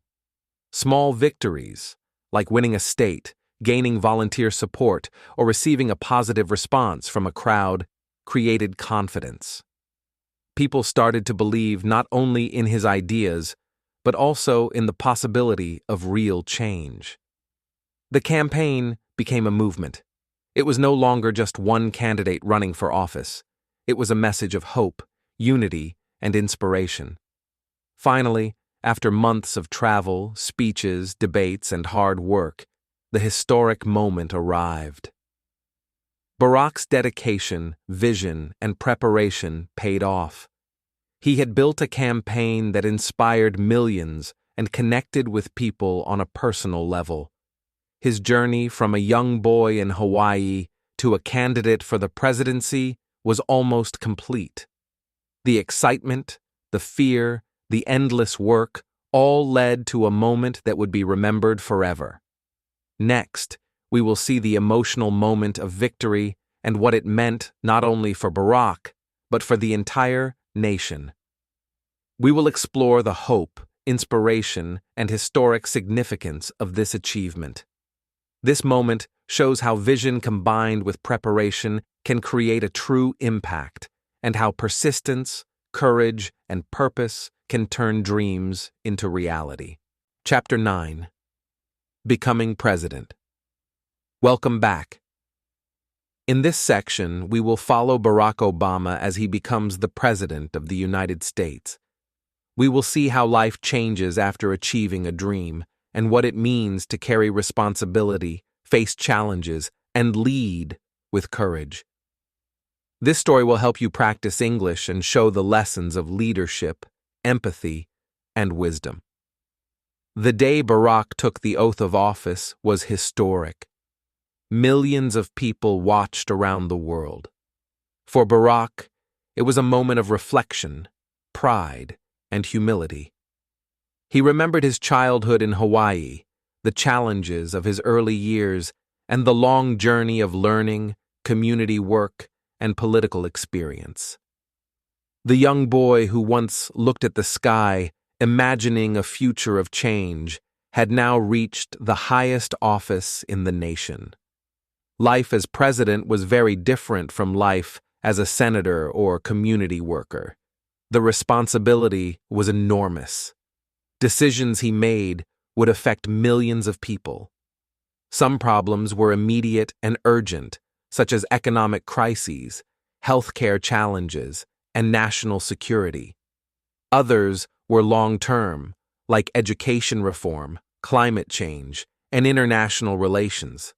Small victories, like winning a state, gaining volunteer support, or receiving a positive response from a crowd, created confidence. People started to believe not only in his ideas, but also in the possibility of real change. The campaign became a movement. It was no longer just one candidate running for office. It was a message of hope, unity, and inspiration. Finally, after months of travel, speeches, debates, and hard work, the historic moment arrived. Barack's dedication, vision, and preparation paid off. He had built a campaign that inspired millions and connected with people on a personal level. His journey from a young boy in Hawaii to a candidate for the presidency was almost complete. The excitement, the fear, the endless work all led to a moment that would be remembered forever. Next, we will see the emotional moment of victory and what it meant not only for Barack, but for the entire nation. We will explore the hope, inspiration, and historic significance of this achievement. This moment shows how vision combined with preparation can create a true impact, and how persistence, courage, and purpose can turn dreams into reality. Chapter 9. Becoming President. Welcome back. In this section, we will follow Barack Obama as he becomes the President of the United States. We will see how life changes after achieving a dream, and what it means to carry responsibility, face challenges, and lead with courage. This story will help you practice English and show the lessons of leadership, empathy, and wisdom. The day Barack took the oath of office was historic. Millions of people watched around the world. For Barack, it was a moment of reflection, pride, and humility. He remembered his childhood in Hawaii, the challenges of his early years, and the long journey of learning, community work, and political experience. The young boy who once looked at the sky, imagining a future of change, had now reached the highest office in the nation. Life as president was very different from life as a senator or community worker. The responsibility was enormous. Decisions he made would affect millions of people. Some problems were immediate and urgent, such as economic crises, healthcare challenges, and national security. Others were long-term, like education reform, climate change, and international relations.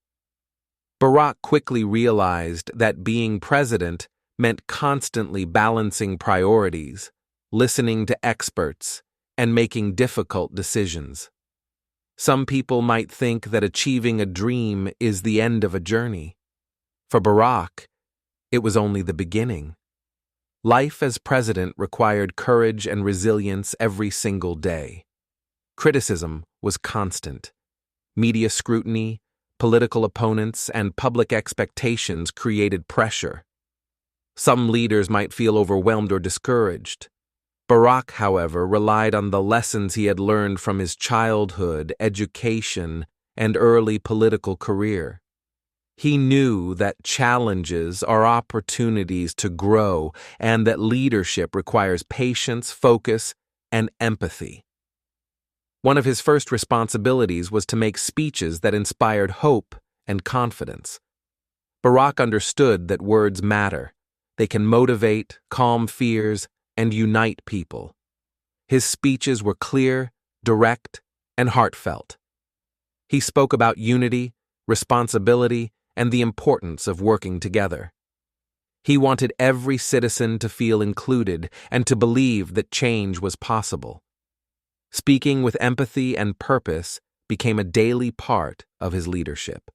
Barack quickly realized that being president meant constantly balancing priorities, listening to experts, and making difficult decisions. Some people might think that achieving a dream is the end of a journey. For Barack, it was only the beginning. Life as president required courage and resilience every single day. Criticism was constant. Media scrutiny, political opponents, and public expectations created pressure. Some leaders might feel overwhelmed or discouraged. Barack, however, relied on the lessons he had learned from his childhood, education, and early political career. He knew that challenges are opportunities to grow and that leadership requires patience, focus, and empathy. One of his first responsibilities was to make speeches that inspired hope and confidence. Barack understood that words matter. They can motivate, calm fears, and unite people. His speeches were clear, direct, and heartfelt. He spoke about unity, responsibility, and the importance of working together. He wanted every citizen to feel included and to believe that change was possible. Speaking with empathy and purpose became a daily part of his leadership.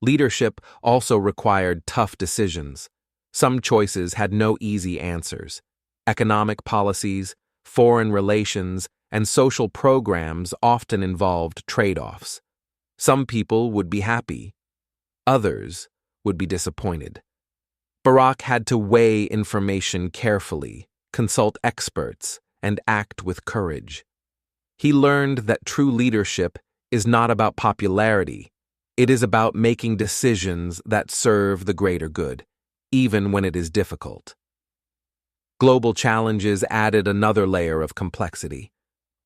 Leadership also required tough decisions. Some choices had no easy answers. Economic policies, foreign relations, and social programs often involved trade-offs. Some people would be happy. Others would be disappointed. Barack had to weigh information carefully, consult experts, and act with courage. He learned that true leadership is not about popularity. It is about making decisions that serve the greater good, even when it is difficult. Global challenges added another layer of complexity.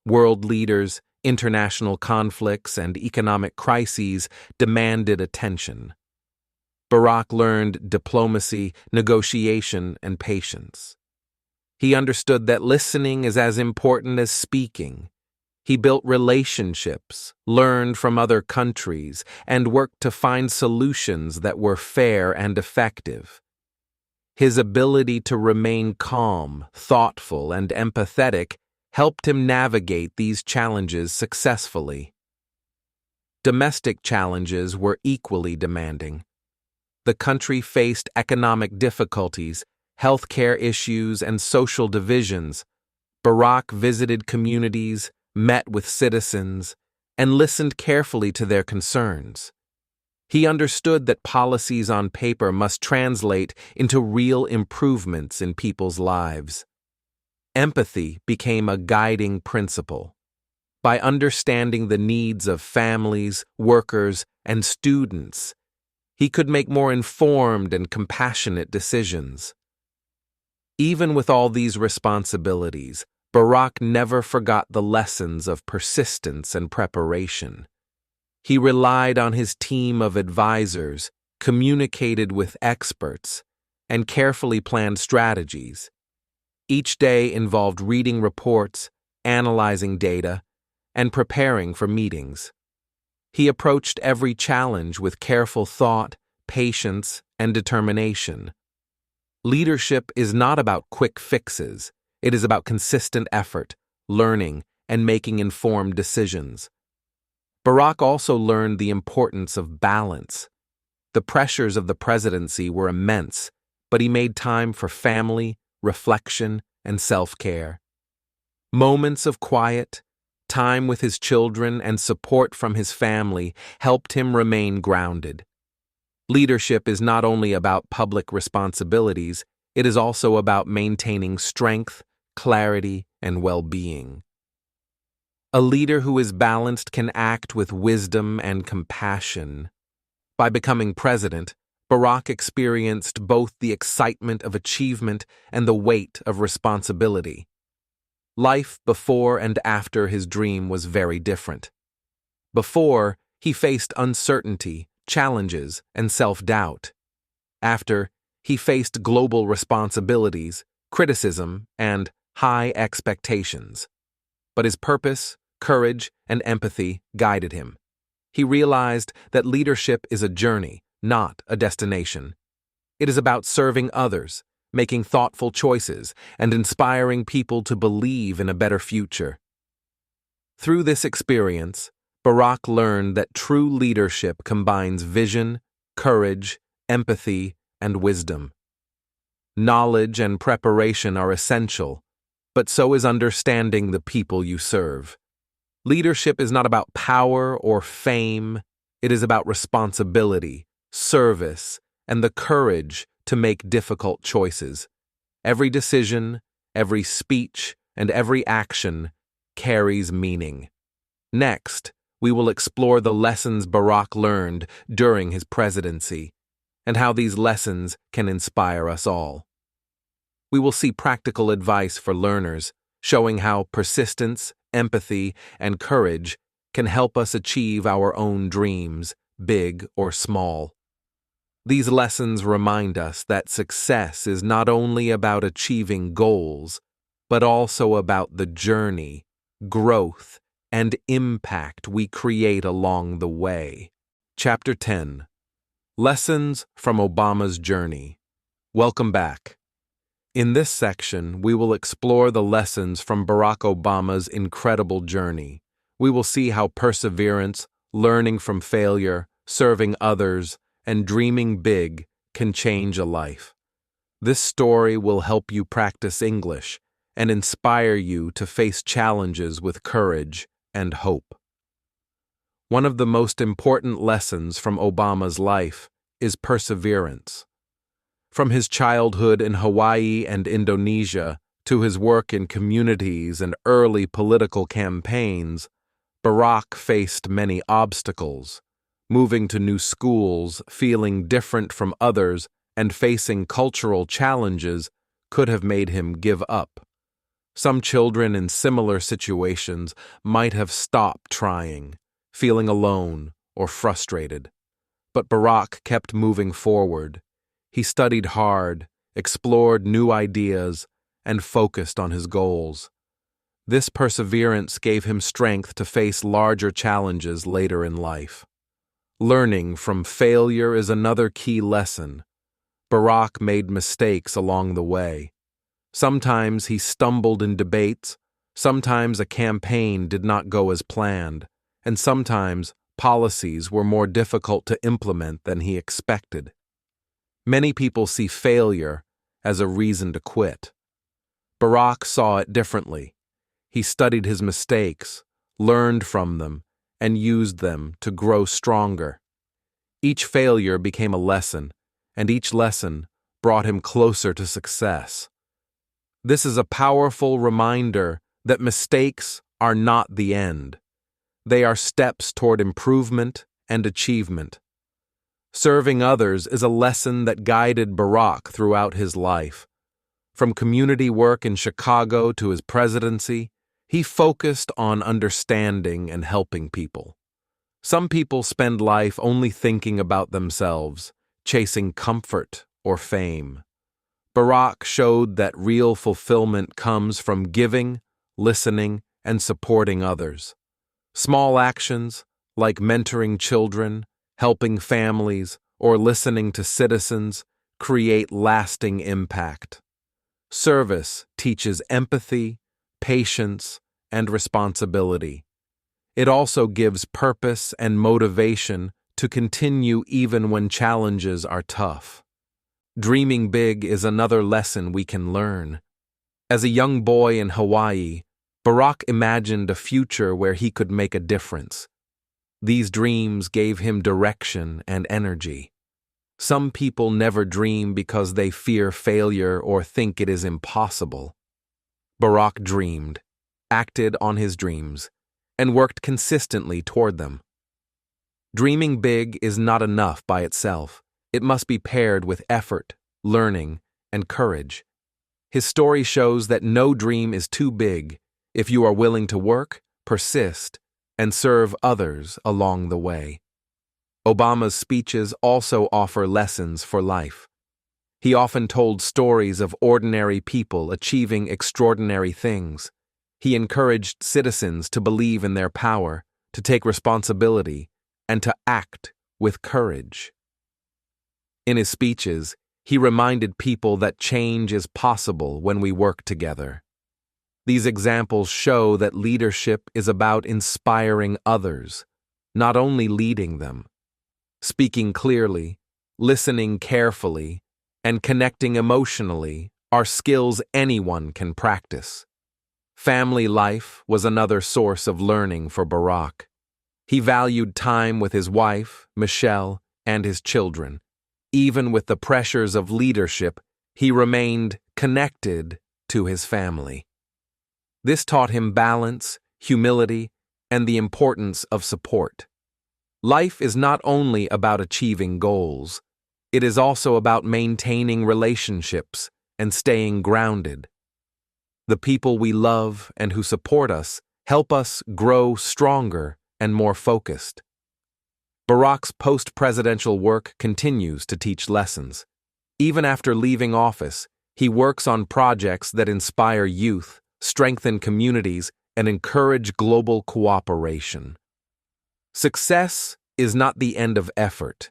World leaders, international conflicts, and economic crises demanded attention. Barack learned diplomacy, negotiation, and patience. He understood that listening is as important as speaking. He built relationships, learned from other countries, and worked to find solutions that were fair and effective. His ability to remain calm, thoughtful, and empathetic helped him navigate these challenges successfully. Domestic challenges were equally demanding. The country faced economic difficulties, healthcare issues, and social divisions. Barack visited communities, met with citizens, and listened carefully to their concerns. He understood that policies on paper must translate into real improvements in people's lives. Empathy became a guiding principle. By understanding the needs of families, workers, and students, he could make more informed and compassionate decisions. Even with all these responsibilities, Barack never forgot the lessons of persistence and preparation. He relied on his team of advisors, communicated with experts, and carefully planned strategies. Each day involved reading reports, analyzing data, and preparing for meetings. He approached every challenge with careful thought, patience, and determination. Leadership is not about quick fixes. It is about consistent effort, learning, and making informed decisions. Barack also learned the importance of balance. The pressures of the presidency were immense, but he made time for family, reflection, and self-care. Moments of quiet, Time with his children and support from his family helped him remain grounded. Leadership is not only about public responsibilities, it is also about maintaining strength, clarity, and well-being. A leader who is balanced can act with wisdom and compassion. By becoming president, Barack experienced both the excitement of achievement and the weight of responsibility. Life before and after his dream was very different. Before, he faced uncertainty, challenges, and self-doubt. After, he faced global responsibilities, criticism, and high expectations. But his purpose, courage, and empathy guided him. He realized that leadership is a journey, not a destination. It is about serving others, making thoughtful choices, and inspiring people to believe in a better future. Through this experience, Barack learned that true leadership combines vision, courage, empathy, and wisdom. Knowledge and preparation are essential, but so is understanding the people you serve. Leadership is not about power or fame, it is about responsibility, service, and the courage to make difficult choices. Every decision, every speech, and every action carries meaning. Next, we will explore the lessons Barack learned during his presidency, and how these lessons can inspire us all. We will see practical advice for learners, showing how persistence, empathy, and courage can help us achieve our own dreams, big or small. These lessons remind us that success is not only about achieving goals, but also about the journey, growth, and impact we create along the way. Chapter 10. Lessons from Obama's Journey. Welcome back. In this section, we will explore the lessons from Barack Obama's incredible journey. We will see how perseverance, learning from failure, serving others, and dreaming big can change a life. This story will help you practice English and inspire you to face challenges with courage and hope. One of the most important lessons from Obama's life is perseverance. From his childhood in Hawaii and Indonesia to his work in communities and early political campaigns, Barack faced many obstacles. Moving to new schools, feeling different from others, and facing cultural challenges could have made him give up. Some children in similar situations might have stopped trying, feeling alone or frustrated. But Barack kept moving forward. He studied hard, explored new ideas, and focused on his goals. This perseverance gave him strength to face larger challenges later in life. Learning from failure is another key lesson. Barack made mistakes along the way. Sometimes he stumbled in debates, sometimes a campaign did not go as planned, and sometimes policies were more difficult to implement than he expected. Many people see failure as a reason to quit. Barack saw it differently. He studied his mistakes, learned from them, and used them to grow stronger. Each failure became a lesson, and each lesson brought him closer to success. This is a powerful reminder that mistakes are not the end. They are steps toward improvement and achievement. Serving others is a lesson that guided Barack throughout his life. From community work in Chicago to his presidency, he focused on understanding and helping people. Some people spend life only thinking about themselves, chasing comfort or fame. Barack showed that real fulfillment comes from giving, listening, and supporting others. Small actions, like mentoring children, helping families, or listening to citizens, create lasting impact. Service teaches empathy, patience, and responsibility. It also gives purpose and motivation to continue even when challenges are tough. Dreaming big is another lesson we can learn. As a young boy in Hawaii, Barack imagined a future where he could make a difference. These dreams gave him direction and energy. Some people never dream because they fear failure or think it is impossible. Barack dreamed, acted on his dreams, and worked consistently toward them. Dreaming big is not enough by itself. It must be paired with effort, learning, and courage. His story shows that no dream is too big if you are willing to work, persist, and serve others along the way. Obama's speeches also offer lessons for life. He often told stories of ordinary people achieving extraordinary things. He encouraged citizens to believe in their power, to take responsibility, and to act with courage. In his speeches, he reminded people that change is possible when we work together. These examples show that leadership is about inspiring others, not only leading them. Speaking clearly, listening carefully, and connecting emotionally are skills anyone can practice. Family life was another source of learning for Barack. He valued time with his wife, Michelle, and his children. Even with the pressures of leadership, he remained connected to his family. This taught him balance, humility, and the importance of support. Life is not only about achieving goals, it is also about maintaining relationships and staying grounded. The people we love and who support us help us grow stronger and more focused. Barack's post-presidential work continues to teach lessons. Even after leaving office, he works on projects that inspire youth, strengthen communities, and encourage global cooperation. Success is not the end of effort.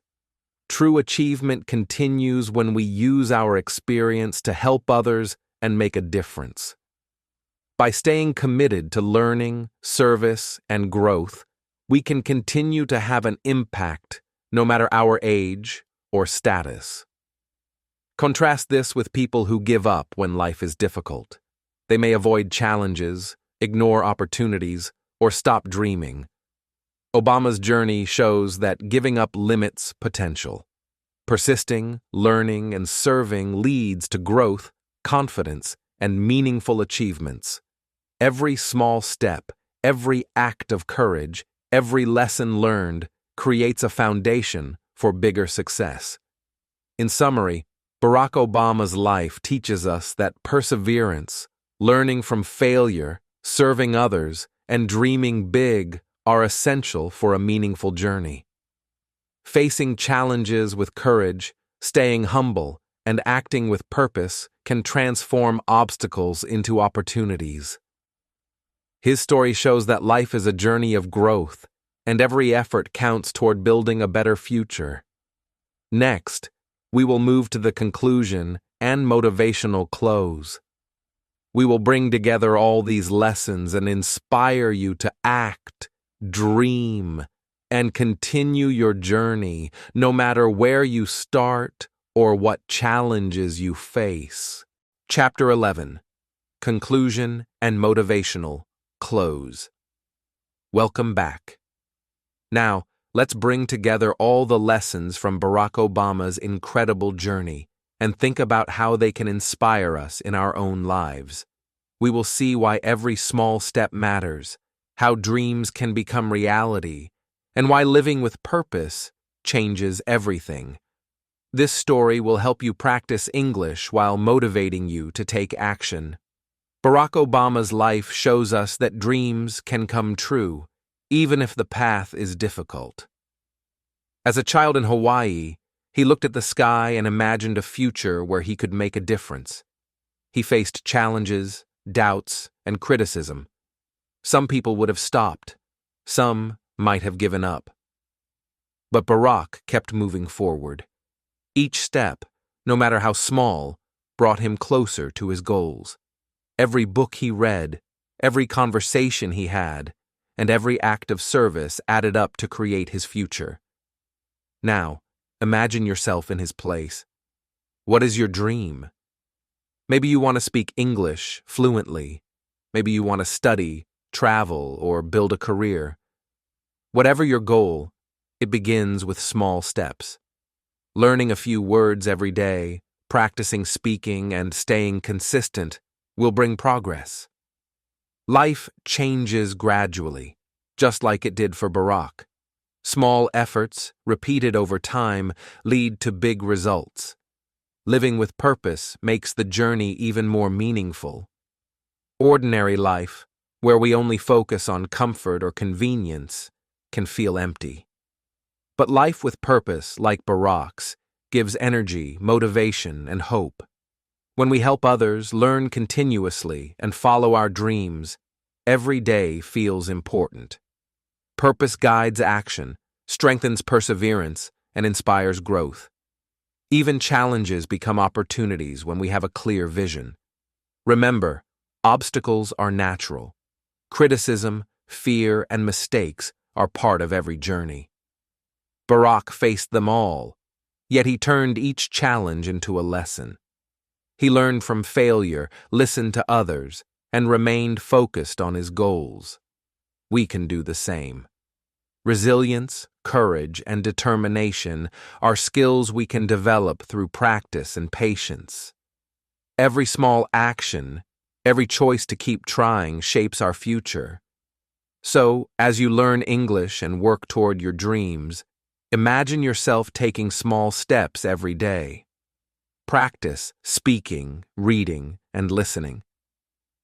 True achievement continues when we use our experience to help others and make a difference. By staying committed to learning, service, and growth, we can continue to have an impact no matter our age or status. Contrast this with people who give up when life is difficult. They may avoid challenges, ignore opportunities, or stop dreaming. Obama's journey shows that giving up limits potential. Persisting, learning, and serving leads to growth, confidence, and meaningful achievements. Every small step, every act of courage, every lesson learned creates a foundation for bigger success. In summary, Barack Obama's life teaches us that perseverance, learning from failure, serving others, and dreaming big are essential for a meaningful journey. Facing challenges with courage, staying humble, and acting with purpose can transform obstacles into opportunities. His story shows that life is a journey of growth, and every effort counts toward building a better future. Next, we will move to the conclusion and motivational close. We will bring together all these lessons and inspire you to act, dream, and continue your journey, no matter where you start or what challenges you face. Chapter 11. Conclusion and Motivational Close. Welcome back. Now, let's bring together all the lessons from Barack Obama's incredible journey and think about how they can inspire us in our own lives. We will see why every small step matters, how dreams can become reality, and why living with purpose changes everything. This story will help you practice English while motivating you to take action. Barack Obama's life shows us that dreams can come true, even if the path is difficult. As a child in Hawaii, he looked at the sky and imagined a future where he could make a difference. He faced challenges, doubts, and criticism. Some people would have stopped. Some might have given up. But Barack kept moving forward. Each step, no matter how small, brought him closer to his goals. Every book he read, every conversation he had, and every act of service added up to create his future. Now, imagine yourself in his place. What is your dream? Maybe you want to speak English fluently. Maybe you want to study, travel, or build a career. Whatever your goal, it begins with small steps. Learning a few words every day, practicing speaking, and staying consistent will bring progress. Life changes gradually, just like it did for Barack. Small efforts, repeated over time, lead to big results. Living with purpose makes the journey even more meaningful. Ordinary life, where we only focus on comfort or convenience, can feel empty. But life with purpose, like Barack's, gives energy, motivation, and hope. When we help others, learn continuously, and follow our dreams, every day feels important. Purpose guides action, strengthens perseverance, and inspires growth. Even challenges become opportunities when we have a clear vision. Remember, obstacles are natural. Criticism, fear, and mistakes are part of every journey. Barack faced them all, yet he turned each challenge into a lesson. He learned from failure, listened to others, and remained focused on his goals. We can do the same. Resilience, courage, and determination are skills we can develop through practice and patience. Every small action, every choice to keep trying shapes our future. So, as you learn English and work toward your dreams, imagine yourself taking small steps every day. Practice speaking, reading, and listening.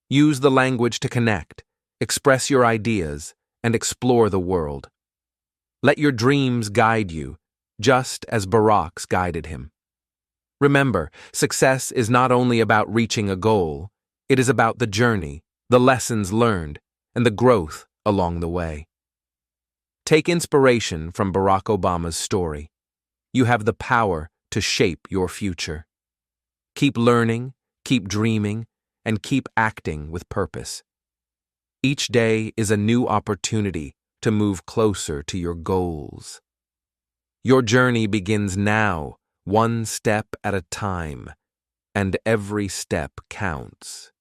Use the language to connect, express your ideas, and explore the world. Let your dreams guide you, just as Barack's guided him. Remember, success is not only about reaching a goal, it is about the journey, the lessons learned, and the growth along the way. Take inspiration from Barack Obama's story. You have the power to shape your future. Keep learning, keep dreaming, and keep acting with purpose. Each day is a new opportunity to move closer to your goals. Your journey begins now, one step at a time, and every step counts.